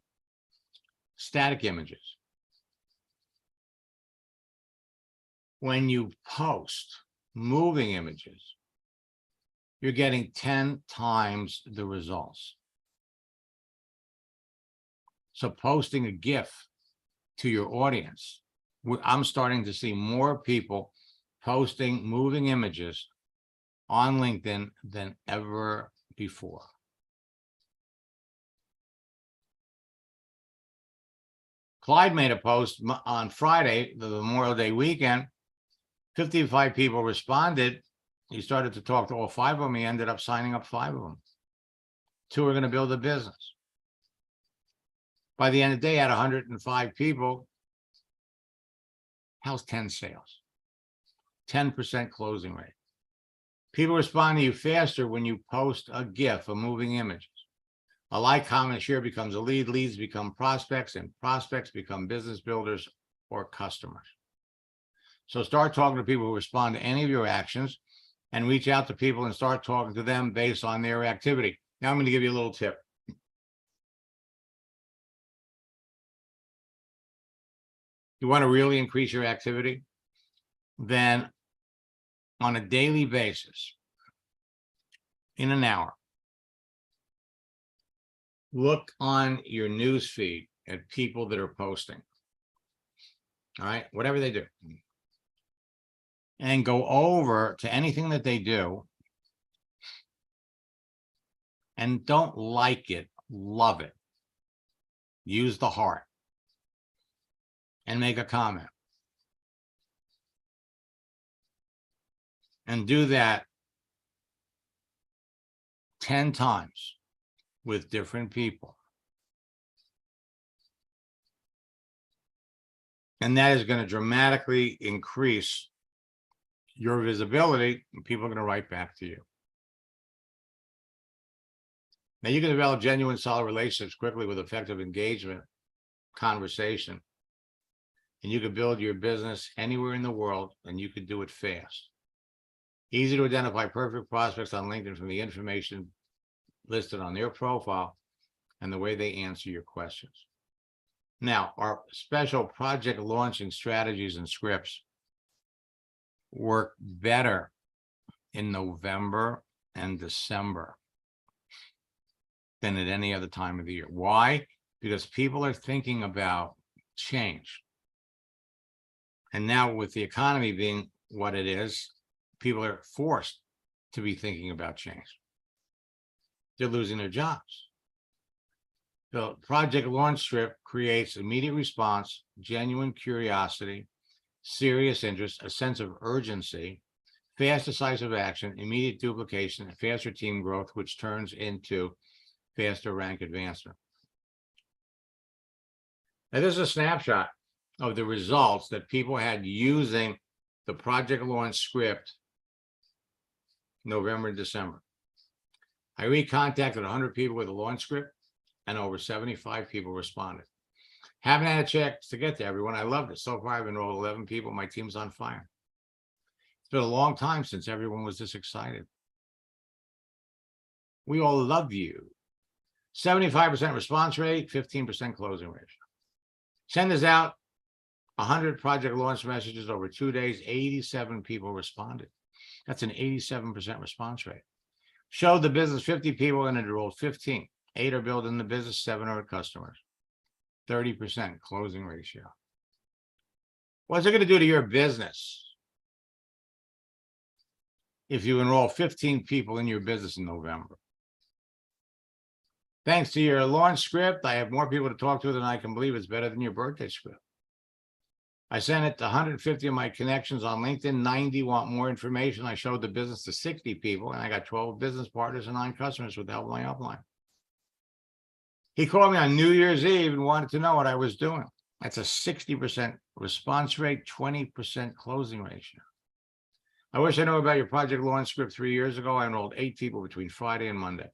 static images, when you post moving images, you're getting 10 times the results. So posting a GIF to your audience, I'm starting to see more people posting moving images on LinkedIn than ever before. Clyde made a post on Friday, the Memorial Day weekend. 55 people responded. He started to talk to all 5 of them. He ended up signing up 5 of them. 2 are going to build a business. By the end of the day, at 105 people, how's 10 sales? 10% closing rate. People respond to you faster when you post a GIF, a moving image. A like, comment, share becomes a lead, leads become prospects, and prospects become business builders or customers. So start talking to people who respond to any of your actions and reach out to people and start talking to them based on their activity. Now I'm going to give you a little tip. You want to really increase your activity? Then on a daily basis, in an hour, look on your news feed at people that are posting. All right, whatever they do. And go over to anything that they do. And don't like it, love it. Use the heart. And make a comment. And do that 10 times with different people. And that is going to dramatically increase your visibility, and people are going to write back to you. Now, you can develop genuine, solid relationships quickly with effective engagement, conversation, and you can build your business anywhere in the world, and you can do it fast. Easy to identify perfect prospects on LinkedIn from the information listed on their profile and the way they answer your questions. Now, our special project launching strategies and scripts work better in November and December than at any other time of the year. Why? Because people are thinking about change. And now with the economy being what it is, people are forced to be thinking about change. They're losing their jobs. The Project Launch Script creates immediate response, genuine curiosity, serious interest, a sense of urgency, fast decisive action, immediate duplication, and faster team growth, which turns into faster rank advancement. Now, this is a snapshot of the results that people had using the Project Launch Script November and December. I recontacted 100 people with a launch script, and over 75 people responded. Haven't had a chance to get to everyone. I loved it. So far, I've enrolled 11 people. My team's on fire. It's been a long time since everyone was this excited. We all love you. 75% response rate, 15% closing ratio. Send this out. 100 project launch messages over 2 days, 87 people responded. That's an 87% response rate. Showed the business 50 people and enrolled 15. 8 are building the business, 7 are customers. 30% closing ratio. What's it going to do to your business if you enroll 15 people in your business in November? Thanks to your launch script, I have more people to talk to than I can believe. It's better than your birthday script. I sent it to 150 of my connections on LinkedIn. 90 want more information. I showed the business to 60 people, and I got 12 business partners and 9 customers with the help of my upline. He called me on New Year's Eve and wanted to know what I was doing. That's a 60% response rate, 20% closing ratio. I wish I knew about your project launch script 3 years ago. I enrolled 8 people between Friday and Monday.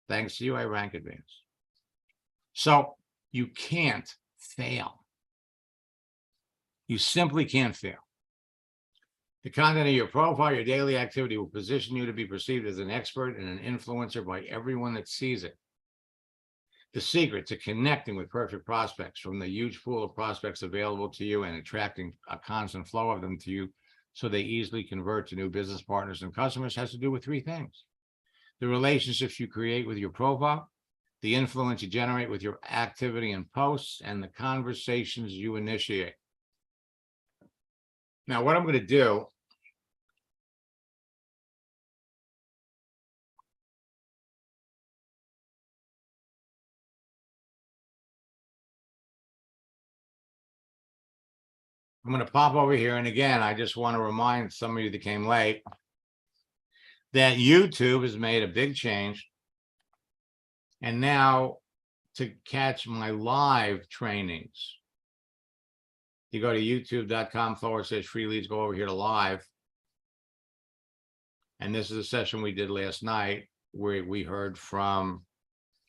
Thanks to you, I rank advanced. So you can't fail. You simply can't fail. The content of your profile, your daily activity will position you to be perceived as an expert and an influencer by everyone that sees it. The secret to connecting with perfect prospects from the huge pool of prospects available to you and attracting a constant flow of them to you so they easily convert to new business partners and customers has to do with 3 things. The relationships you create with your profile, the influence you generate with your activity and posts, and the conversations you initiate. Now, what I'm going to do, I'm going to pop over here. And again, I just want to remind some of you that came late that YouTube has made a big change. And now to catch my live trainings, you go to youtube.com/free leads, go over here to live. And this is a session we did last night where we heard from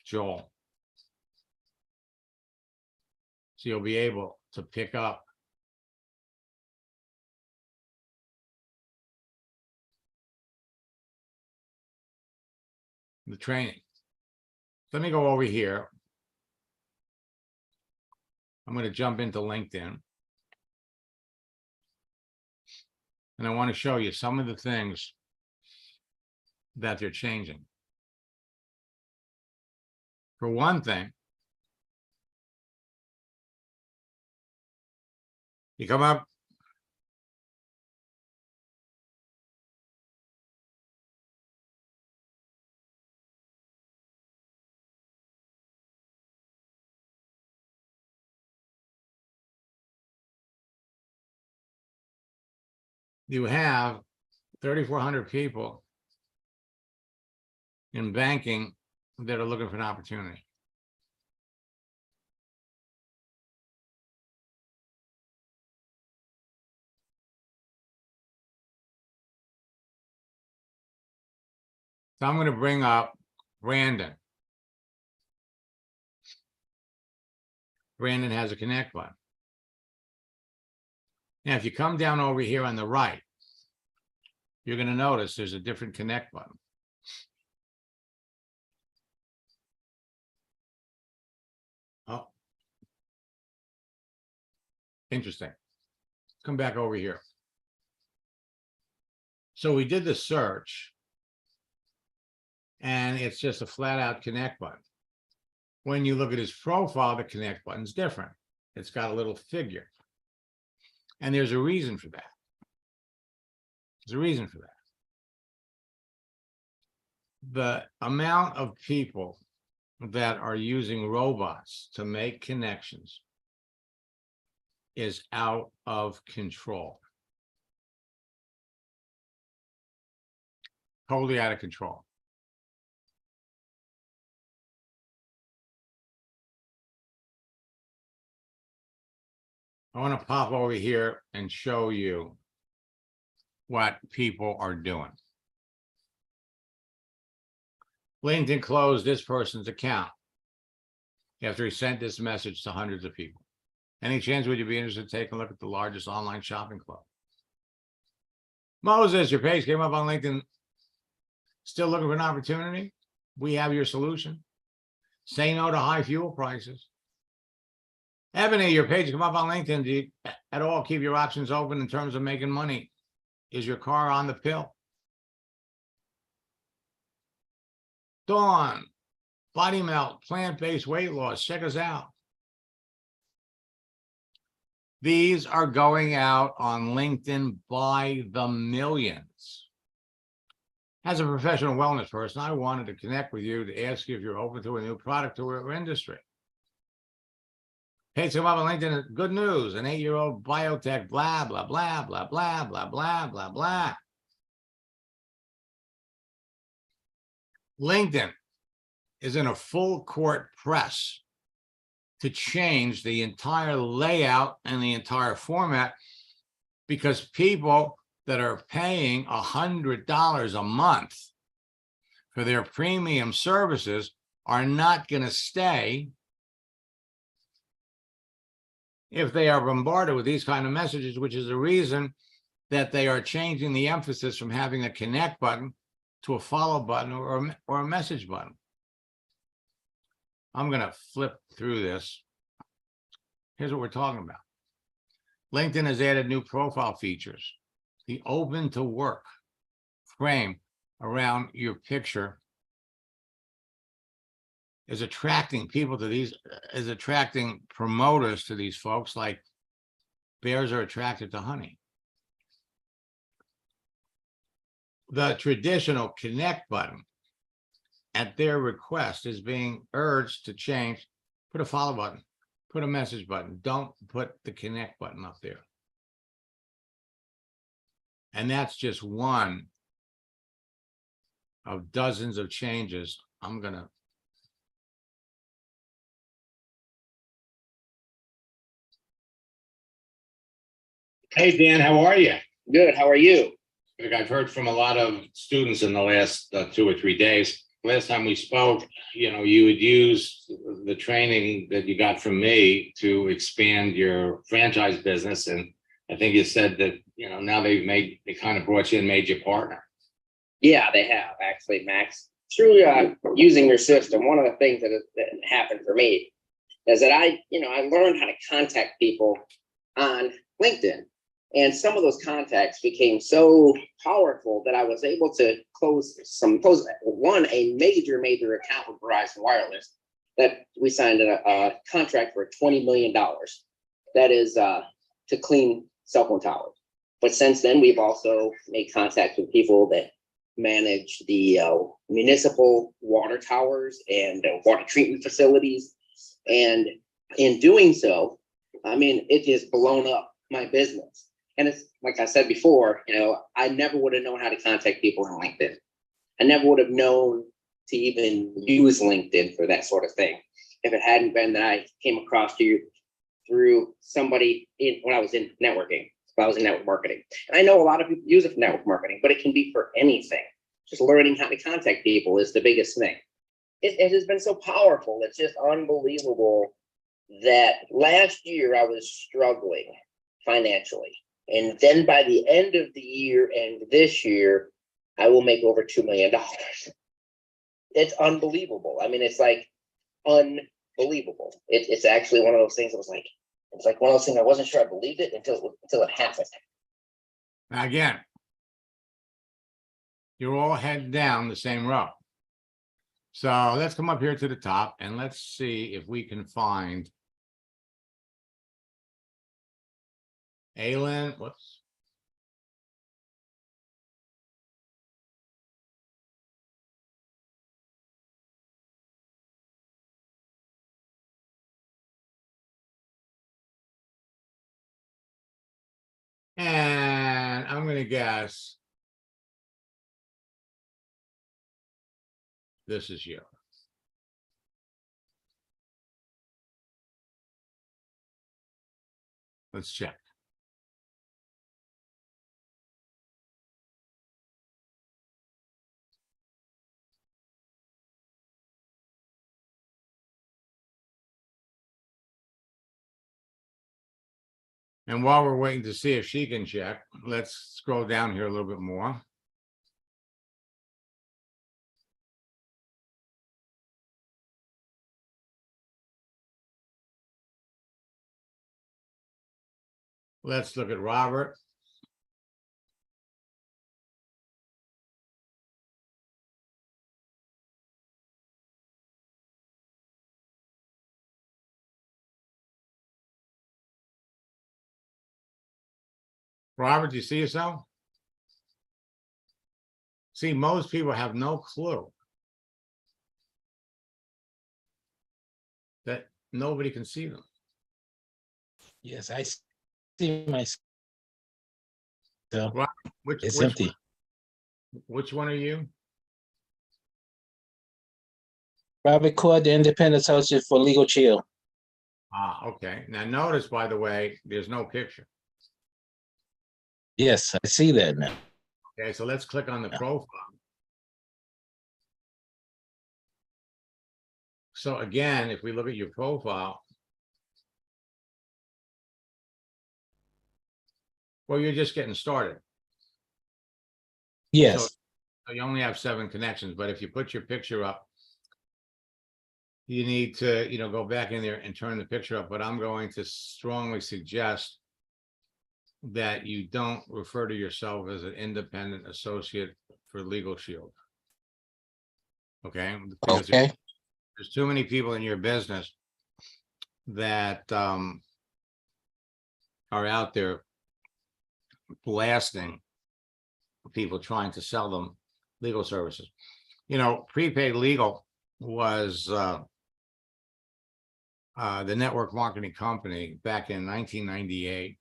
Joel. So you'll be able to pick up the training. Let me go over here. I'm going to jump into LinkedIn. And I want to show you some of the things that they're changing. For one thing, you come up, you have 3,400 people in banking that are looking for an opportunity. So I'm going to bring up Brandon. Brandon has a connect button. Now, if you come down over here on the right, you're going to notice there's a different connect button. Oh, interesting. Come back over here. So we did the search And it's just a flat out connect button. When you look at his profile, the connect button's different. It's got a little figure. And there's a reason for that. There's a reason for that. The amount of people that are using robots to make connections is out of control. Totally out of control. I want to pop over here and show you what people are doing. LinkedIn closed this person's account after he sent this message to hundreds of people. Any chance would you be interested in taking a look at the largest online shopping club? Moses, your page came up on LinkedIn. Still looking for an opportunity? We have your solution. Say no to high fuel prices. Ebony, your page come up on LinkedIn. Do you at all keep your options open in terms of making money? Is your car on the pill? Dawn, Body Melt, plant-based weight loss. Check us out. These are going out on LinkedIn by the millions. As a professional wellness person, I wanted to connect with you to ask you if you're open to a new product or industry. Hey, come up on LinkedIn. Good news. An 8-year-old biotech, blah, blah, blah, blah, blah, blah, blah, blah, blah. LinkedIn is in a full court press to change the entire layout and the entire format because people that are paying $100 a month for their premium services are not going to stay if they are bombarded with these kind of messages, which is the reason that they are changing the emphasis from having a connect button to a follow button or a message button. I'm going to flip through this. Here's what we're talking about. LinkedIn has added new profile features. The open to work frame around your picture is attracting people to these, is attracting promoters to these folks like bears are attracted to honey. The traditional connect button at their request is being urged to change. Put a follow button, put a message button. Don't put the connect button up there. And that's just one of dozens of changes. I'm going to Hey, Dan, how are you? Good. How are you? Look, I've heard from a lot of students in the last 2 or 3 days. Last time we spoke, you would use the training that you got from me to expand your franchise business. And I think you said that, now they kind of brought you in, made you partner. Yeah, they have actually, Max. Through using your system, one of the things that happened for me is that I learned how to contact people on LinkedIn. And some of those contacts became so powerful that I was able to close a major account with Verizon Wireless that we signed a contract for $20 million. That is to clean cell phone towers. But since then, we've also made contact with people that manage the municipal water towers and water treatment facilities. And in doing so, it has blown up my business. And it's like I said before, I never would have known how to contact people on LinkedIn. I never would have known to even use LinkedIn for that sort of thing if it hadn't been that I came across you through somebody when I was in networking. I was in network marketing. And I know a lot of people use it for network marketing, but it can be for anything. Just learning how to contact people is the biggest thing. It has been so powerful. It's just unbelievable that last year I was struggling financially. And then by the end of the year and this year, I will make over $2 million. It's unbelievable. It's like unbelievable. It's actually one of those things that was like, it's like one of those things I wasn't sure I believed it until it happened. Now, again, you're all heading down the same road. So let's come up here to the top and let's see if we can find Aylin, whoops. And I'm gonna guess this is you. Let's check. And while we're waiting to see if she can check, let's scroll down here a little bit more. Let's look at Robert. Robert, do you see yourself? See, most people have no clue that nobody can see them. Yes, I see myself. It's Which empty. Which one are you? Robert Court, the Independent Associate for Legal Chill. Ah, okay. Now notice, by the way, there's no picture. Yes, I see that now. Okay, so let's click on the Yeah. profile. So again, if we look at your profile, well, you're just getting started. Yes, So you only have 7 connections, but if you put your picture up, you need to, go back in there and turn the picture up. But I'm going to strongly suggest that you don't refer to yourself as an independent associate for Legal Shield. Okay? Because okay, there's too many people in your business that are out there blasting people trying to sell them legal services. Prepaid Legal was the network marketing company back in 1998.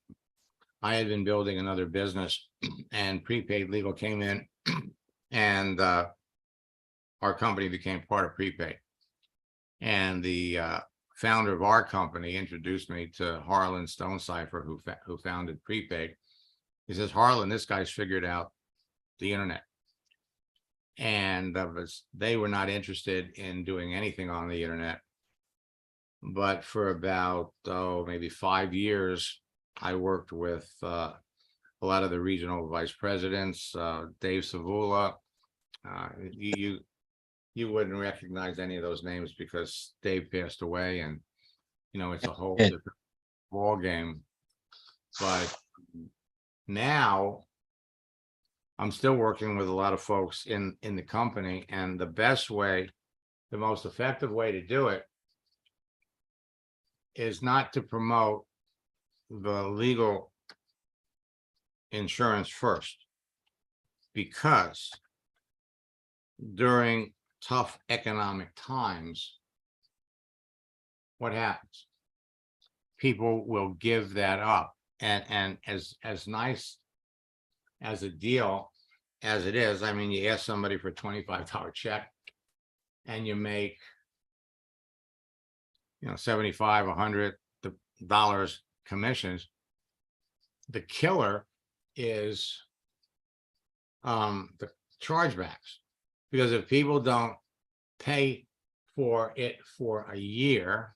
I had been building another business and Prepaid Legal came in and our company became part of Prepaid. And the founder of our company introduced me to Harlan Stonecipher, who founded Prepaid. He says, Harlan, this guy's figured out the internet. And they were not interested in doing anything on the internet. But for about, maybe 5 years, I worked with a lot of the regional vice presidents, Dave Savula. You wouldn't recognize any of those names because Dave passed away, and it's a whole Yeah. different ball game. But now I'm still working with a lot of folks in the company, and the most effective way to do it is not to promote the legal insurance first, because during tough economic times, what happens? People will give that up, and as nice as a deal as it is, I mean, you ask somebody for a $25 check and you make $75, $100 commissions. The killer is the chargebacks, because if people don't pay for it for a year,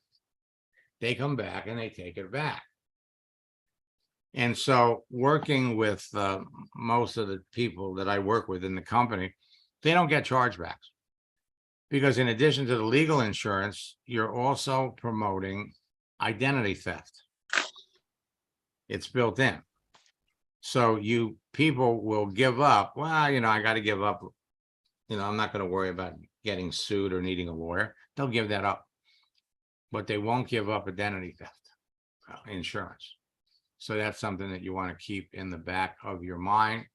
they come back and they take it back. And so working with most of the people that I work with in the company, they don't get chargebacks, because in addition to the legal insurance, you're also promoting identity theft. It's built in. So people will give up. Well, I got to give up. I'm not going to worry about getting sued or needing a lawyer, they'll give that up. But they won't give up identity theft, insurance. So that's something that you want to keep in the back of your mind.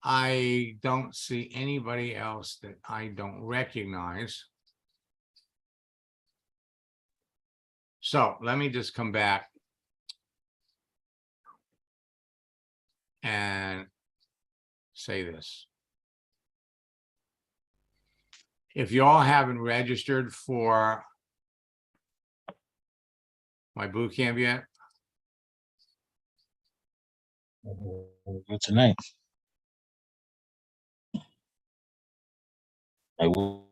I don't see anybody else that I don't recognize. So let me just come back and say this. If y'all haven't registered for my boot camp yet, Tonight. I will.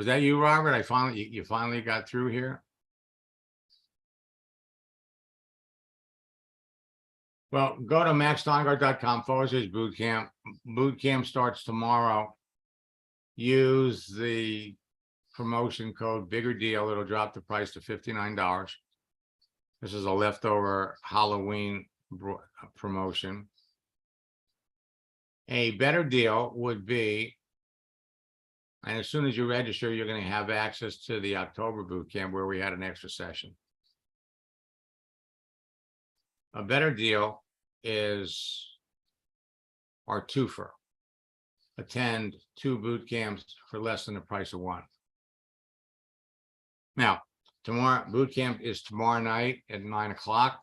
was that you, Robert? You finally got through here? Well, go to maxsteingart.com/boot camp. Boot camp starts tomorrow. Use the promotion code Bigger Deal. It'll drop the price to $59. This is a leftover Halloween promotion. A better deal would be, and as soon as you register, you're going to have access to the October boot camp where we had an extra session. A better deal is our twofer. Attend 2 boot camps for less than the price of 1. Now, tomorrow, boot camp is tomorrow night at 9 o'clock.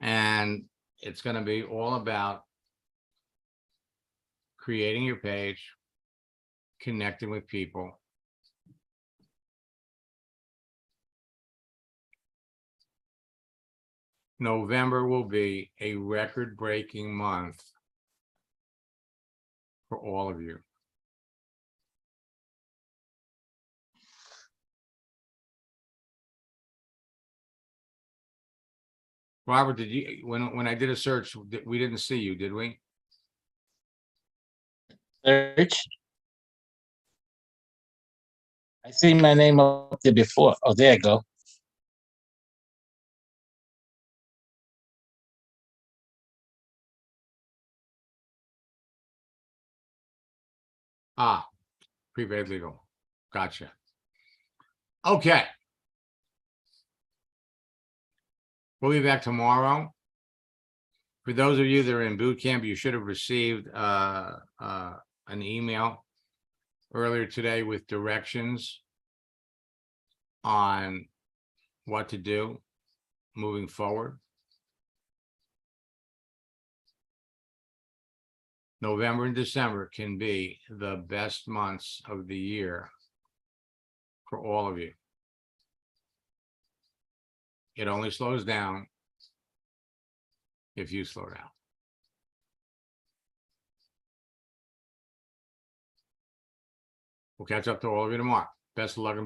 And it's going to be all about creating your page, connecting with people. November will be a record-breaking month for all of you. Robert, did you, when I did a search, we didn't see you, did we? Search. I see my name up there before. Oh, there you go. Ah, prepaid legal. Gotcha. Okay. We'll be back tomorrow. For those of you that are in boot camp, you should have received an email earlier today with directions on what to do moving forward. November and December can be the best months of the year for all of you. It only slows down if you slow down. We'll catch up to all of you tomorrow. Best of luck.